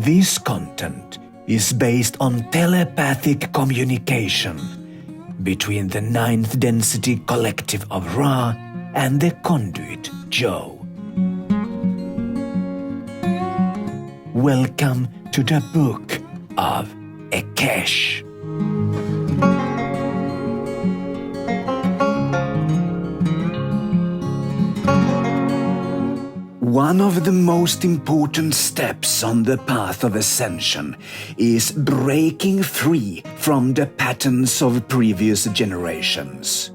This content is based on telepathic communication between the 9th density collective of Ra and the conduit Joe. Welcome to the Book of Ekesh. One of the most important steps on the path of Ascension is breaking free from the patterns of previous generations.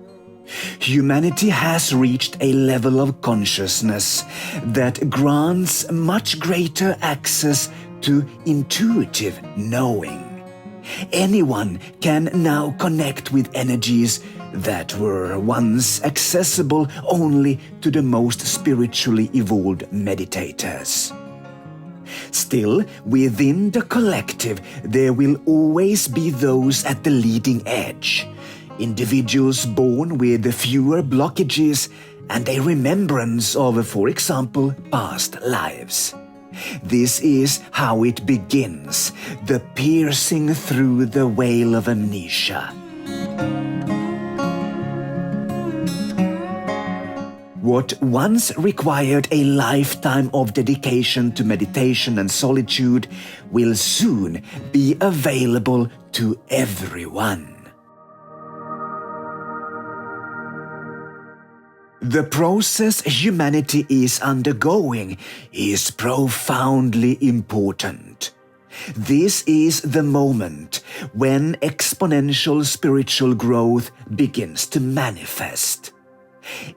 Humanity has reached a level of consciousness that grants much greater access to intuitive knowing. Anyone can now connect with energies that were once accessible only to the most spiritually evolved meditators. Still, within the collective, there will always be those at the leading edge, individuals born with fewer blockages and a remembrance of, for example, past lives. This is how it begins, the piercing through the veil of amnesia. What once required a lifetime of dedication to meditation and solitude will soon be available to everyone. The process humanity is undergoing is profoundly important. This is the moment when exponential spiritual growth begins to manifest.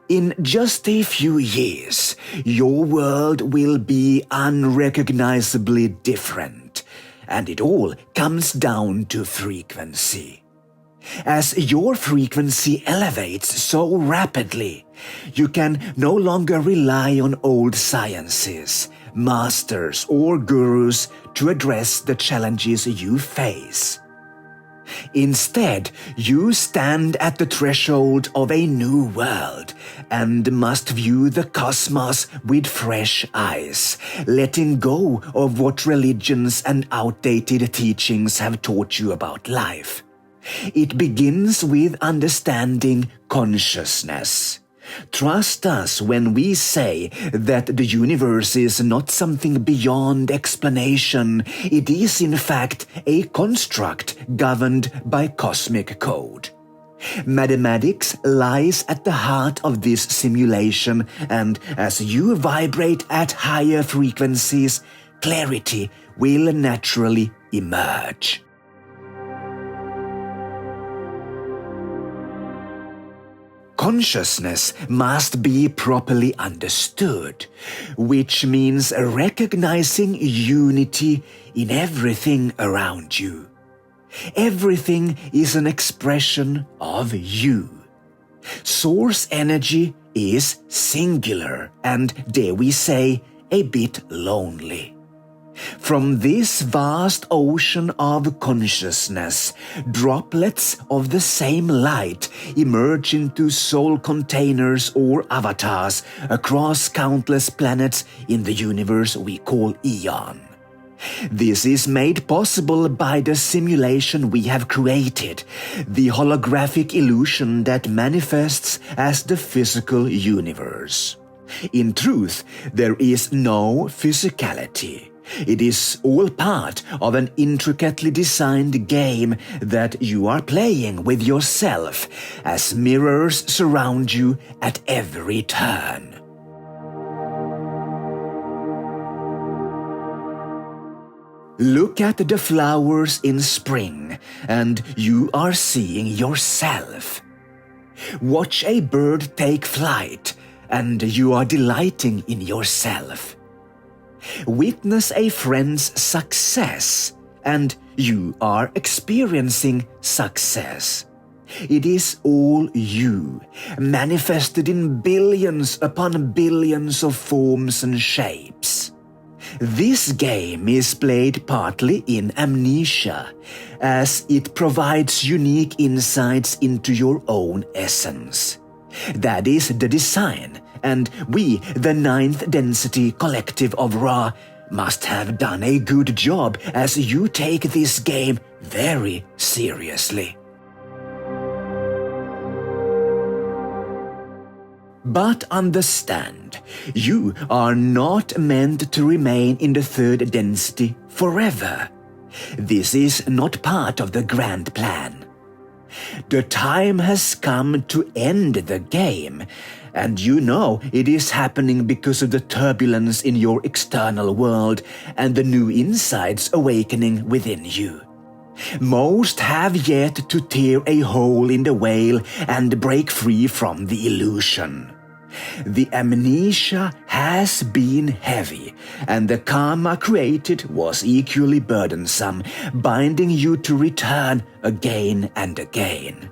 In just a few years, your world will be unrecognizably different, and it all comes down to frequency. As your frequency elevates so rapidly, you can no longer rely on old sciences, masters, or gurus to address the challenges you face. Instead, you stand at the threshold of a new world and must view the cosmos with fresh eyes, letting go of what religions and outdated teachings have taught you about life. It begins with understanding consciousness. Trust us when we say that the universe is not something beyond explanation. It is in fact a construct governed by cosmic code. Mathematics lies at the heart of this simulation, and as you vibrate at higher frequencies, clarity will naturally emerge. Consciousness must be properly understood, which means recognizing unity in everything around you. Everything is an expression of you. Source energy is singular and, dare we say, a bit lonely. From this vast ocean of consciousness, droplets of the same light emerge into soul containers or avatars across countless planets in the universe we call Eon. This is made possible by the simulation we have created, the holographic illusion that manifests as the physical universe. In truth, there is no physicality. It is all part of an intricately designed game that you are playing with yourself as mirrors surround you at every turn. Look at the flowers in spring and you are seeing yourself. Watch a bird take flight and you are delighting in yourself. Witness a friend's success, and you are experiencing success. It is all you, manifested in billions upon billions of forms and shapes. This game is played partly in amnesia, as it provides unique insights into your own essence. That is the design, and we, the 9th density collective of Ra, must have done a good job, as you take this game very seriously. But understand, you are not meant to remain in the third density forever. This is not part of the grand plan. The time has come to end the game, and you know it is happening because of the turbulence in your external world and the new insights awakening within you. Most have yet to tear a hole in the veil and break free from the illusion. The amnesia has been heavy, and the karma created was equally burdensome, binding you to return again and again.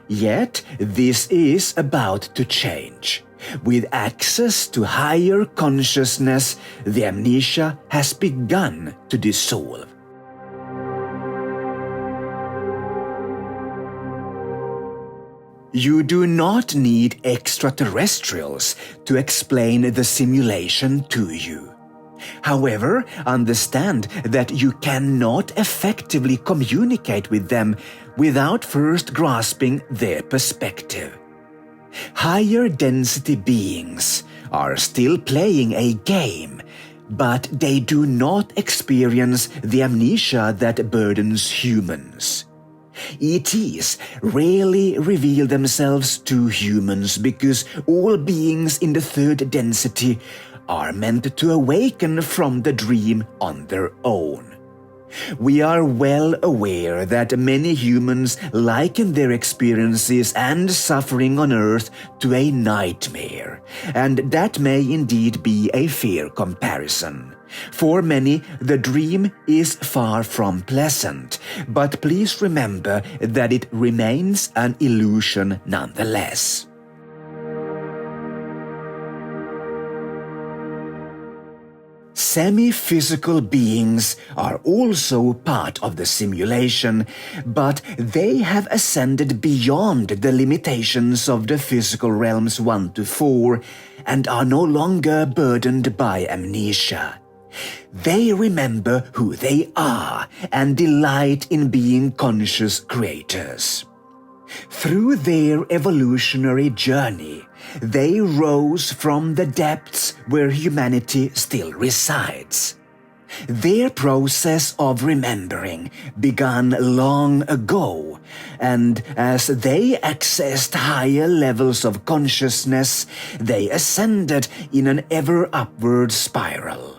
Yet this is about to change. With access to higher consciousness, the amnesia has begun to dissolve. You do not need extraterrestrials to explain the simulation to you. However, understand that you cannot effectively communicate with them without first grasping their perspective. Higher density beings are still playing a game, but they do not experience the amnesia that burdens humans. ETs rarely reveal themselves to humans because all beings in the third density are meant to awaken from the dream on their own. We are well aware that many humans liken their experiences and suffering on Earth to a nightmare, and that may indeed be a fair comparison. For many, the dream is far from pleasant, but please remember that it remains an illusion nonetheless. Semi-physical beings are also part of the simulation, but they have ascended beyond the limitations of the physical realms 1 to 4 and are no longer burdened by amnesia. They remember who they are and delight in being conscious creators. Through their evolutionary journey, they rose from the depths where humanity still resides. Their process of remembering began long ago, and as they accessed higher levels of consciousness, they ascended in an ever upward spiral.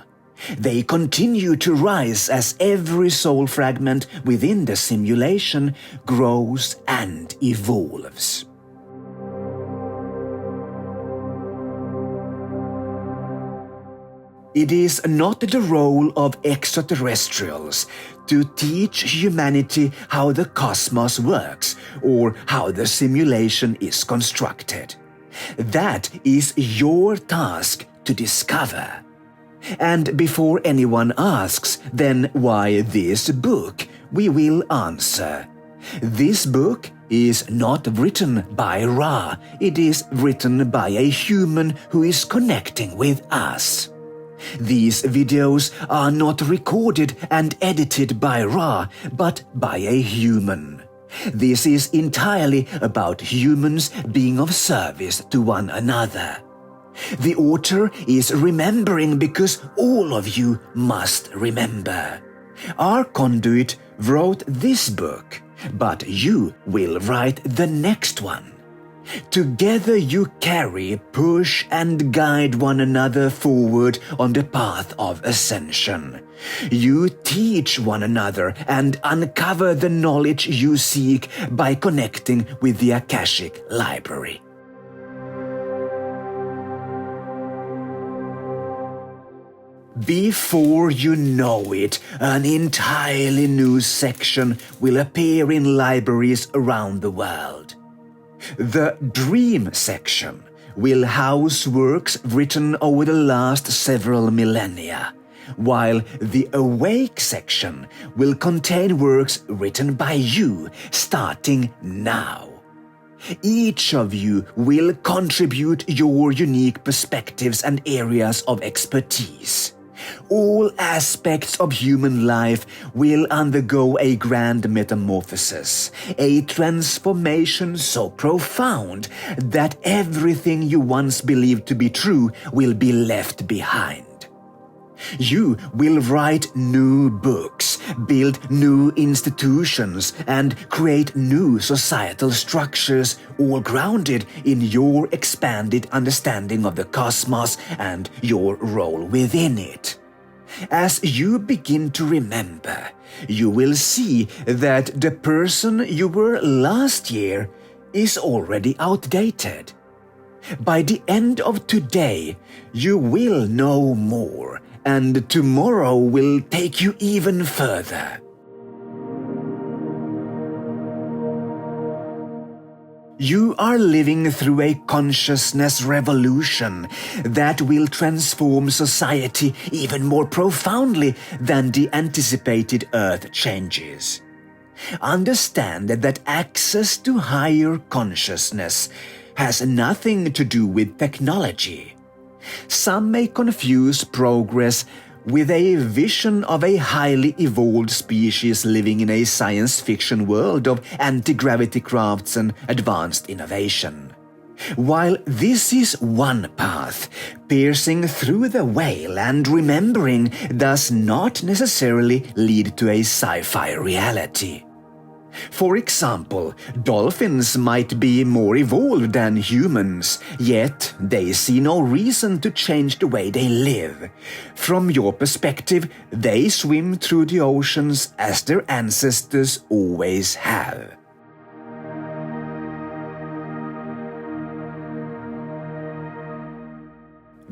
They continue to rise as every soul fragment within the simulation grows and evolves. It is not the role of extraterrestrials to teach humanity how the cosmos works or how the simulation is constructed. That is your task to discover. And before anyone asks, then why this book, we will answer. This book is not written by Ra, it is written by a human who is connecting with us. These videos are not recorded and edited by Ra, but by a human. This is entirely about humans being of service to one another. The author is remembering because all of you must remember. Our conduit wrote this book, but you will write the next one. Together you carry, push and guide one another forward on the path of ascension. You teach one another and uncover the knowledge you seek by connecting with the Akashic Library. Before you know it, an entirely new section will appear in libraries around the world. The Dream section will house works written over the last several millennia, while the Awake section will contain works written by you starting now. Each of you will contribute your unique perspectives and areas of expertise. All aspects of human life will undergo a grand metamorphosis, a transformation so profound that everything you once believed to be true will be left behind. You will write new books, build new institutions, and create new societal structures, all grounded in your expanded understanding of the cosmos and your role within it. As you begin to remember, you will see that the person you were last year is already outdated. By the end of today, you will know more, and tomorrow will take you even further. You are living through a consciousness revolution that will transform society even more profoundly than the anticipated Earth changes. Understand that access to higher consciousness has nothing to do with technology. Some may confuse progress with a vision of a highly evolved species living in a science fiction world of anti-gravity crafts and advanced innovation. While this is one path, piercing through the veil and remembering does not necessarily lead to a sci-fi reality. For example, dolphins might be more evolved than humans, yet they see no reason to change the way they live. From your perspective, they swim through the oceans as their ancestors always have.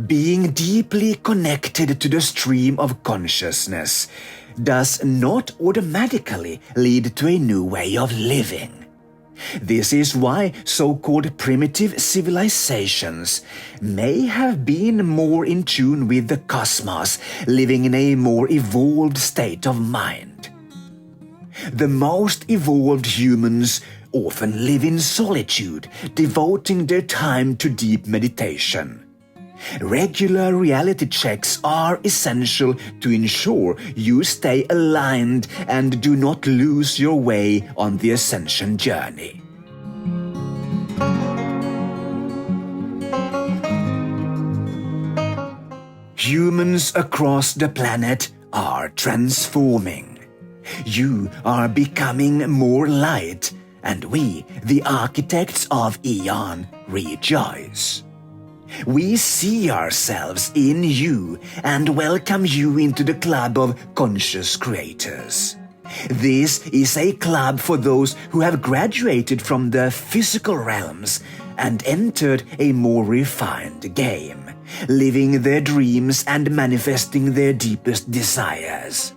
Being deeply connected to the stream of consciousness does not automatically lead to a new way of living. This is why so-called primitive civilizations may have been more in tune with the cosmos, living in a more evolved state of mind. The most evolved humans often live in solitude, devoting their time to deep meditation. Regular reality checks are essential to ensure you stay aligned and do not lose your way on the Ascension journey. Humans across the planet are transforming. You are becoming more light, and we, the architects of Eon, rejoice. We see ourselves in you and welcome you into the club of conscious creators. This is a club for those who have graduated from the physical realms and entered a more refined game, living their dreams and manifesting their deepest desires.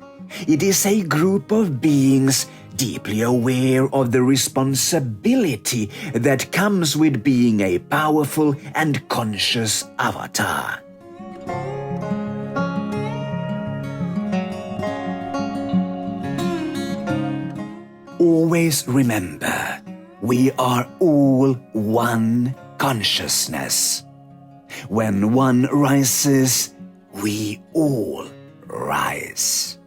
It is a group of beings deeply aware of the responsibility that comes with being a powerful and conscious avatar. Always remember, we are all one consciousness. When one rises, we all rise.